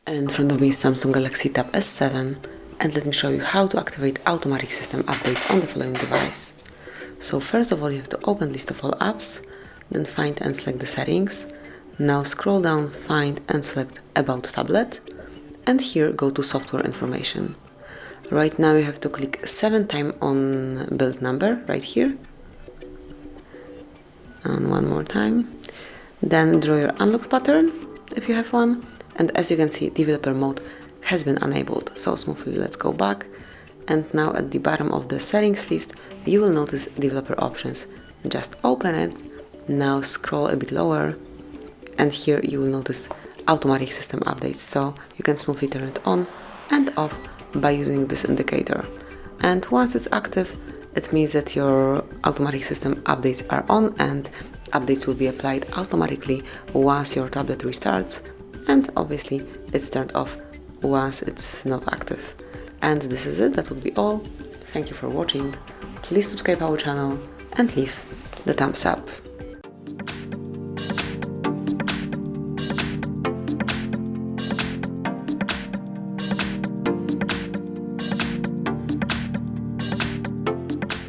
In front of me is Samsung Galaxy Tab S7, and let me show you how to activate automatic system updates on the following device. So first of all, you have to open list of all apps, then find and select the settings. Now scroll down, find and select About Tablet, and here go to Software Information. Right now you have to click 7 times on build number, right here, and one more time. Then draw your unlock pattern, if you have one. And as you can see, developer mode has been enabled. So smoothly, let's go back. And now at the bottom of the settings list, you will notice developer options. Just open it. Now scroll a bit lower. And here you will notice automatic system updates. So you can smoothly turn it on and off by using this indicator. And once it's active, it means that your automatic system updates are on and updates will be applied automatically once your tablet restarts. And obviously it's turned off once it's not active. And this is it, that would be all. Thank you for watching. Please subscribe our channel and leave the thumbs up.